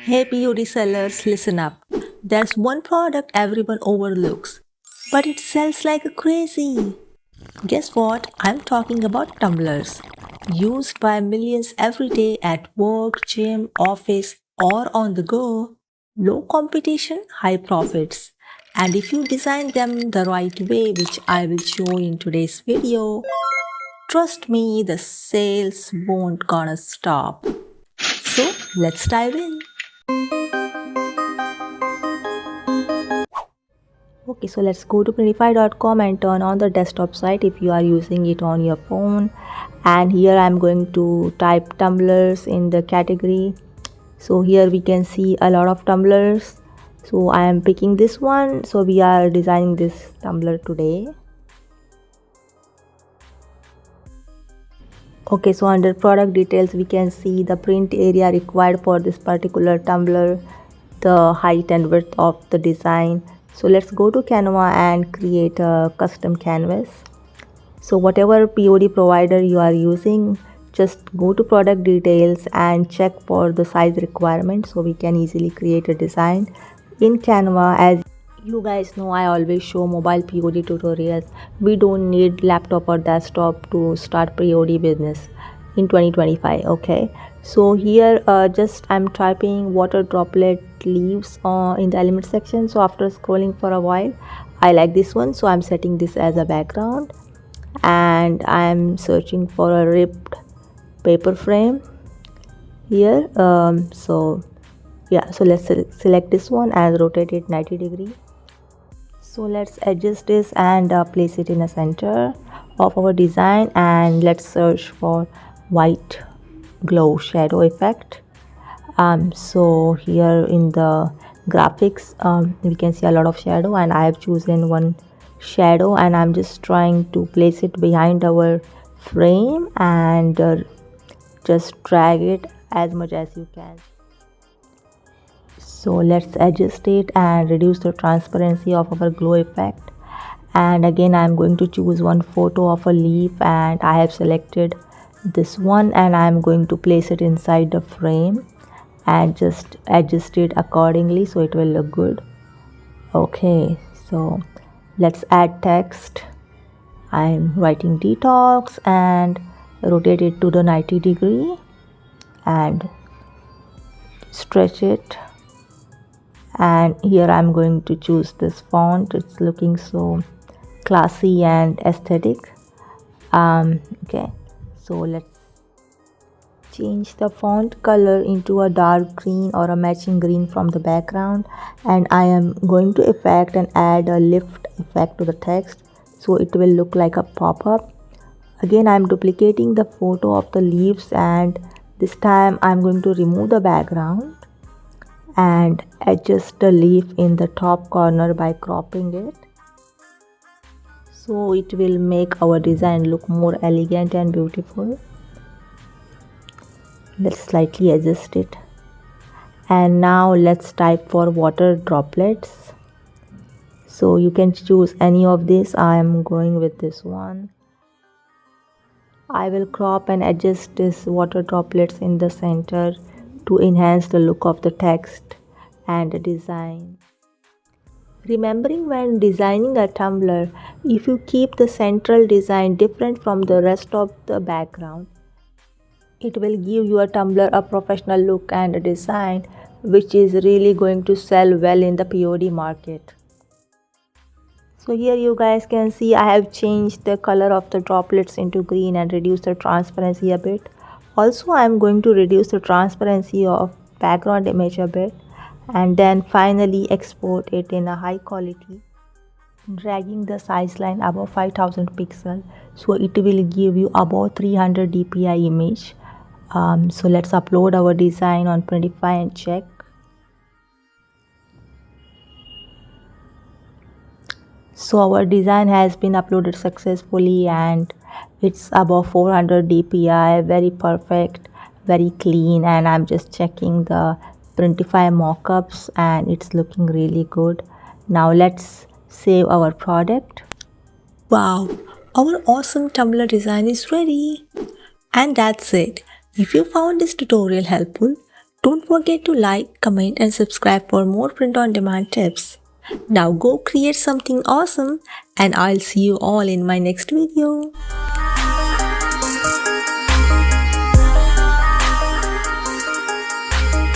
Hey beauty sellers, listen up. There's one product everyone overlooks, but it sells like crazy. Guess what? I'm talking about tumblers. Used by millions every day at work, gym, office, or on the go. Low competition, high profits. And if you design them the right way, which I will show in today's video, trust me, the sales won't gonna stop. So let's dive in. Okay, so let's go to printify.com and turn on the desktop site if you are using it on your phone. And here I'm going to type tumblers in the category. So here we can see a lot of tumblers. So I am picking this one. So we are designing this tumbler today. Okay, so under product details we can see the print area required for this particular tumbler, the height and width of the design. So let's go to Canva and create a custom canvas. So whatever POD provider you are using, just go to product details and check for the size requirement so we can easily create a design in Canva. As you guys know, I always show mobile POD tutorials. We don't need laptop or desktop to start POD business in 2025. Okay, so here just I'm typing water droplet leaves in the element section. So after scrolling for a while, I like this one, so I'm setting this as a background, and I'm searching for a ripped paper frame here. So yeah, so let's select this one and rotate it 90 degree. So let's adjust this and place it in the center of our design, and let's search for white glow shadow effect. So here in the graphics we can see a lot of shadow, and I have chosen one shadow, and I'm just trying to place it behind our frame and just drag it as much as you can. So let's adjust it and reduce the transparency of our glow effect. And again I'm going to choose one photo of a leaf, and I have selected this one, and I'm going to place it inside the frame and just adjust it accordingly so it will look good. Okay, so let's add text. I'm writing detox and rotate it to the 90 degree and stretch it. And here I'm going to choose this font. It's looking so classy and aesthetic. Okay, so let's change the font color into a dark green or a matching green from the background, and I am going to effect and add a lift effect to the text so it will look like a pop-up. Again I'm duplicating the photo of the leaves, and this time I'm going to remove the background and adjust the leaf in the top corner by cropping it, so it will make our design look more elegant and beautiful. Let's slightly adjust it, and now let's type for water droplets. So you can choose any of this. I am going with this one. I will crop and adjust this water droplets in the center to enhance the look of the text and the design. Remembering when designing a tumbler, if you keep the central design different from the rest of the background, it will give your tumbler a professional look and a design which is really going to sell well in the POD market. So here you guys can see I have changed the color of the droplets into green and reduced the transparency a bit. Also I am going to reduce the transparency of background image a bit, and then finally export it in a high quality, dragging the size line above 5000 pixel, so it will give you above 300 dpi image. So let's upload our design on Printify and check. So our design has been uploaded successfully, and it's above 400 dpi, very perfect, very clean, and I'm just checking the Printify mockups and it's looking really good. Now let's save our product. Wow, our awesome tumbler design is ready. And that's it. If you found this tutorial helpful, Don't forget to like, comment and subscribe for more print on demand tips. Now go create something awesome and I'll see you all in my next video.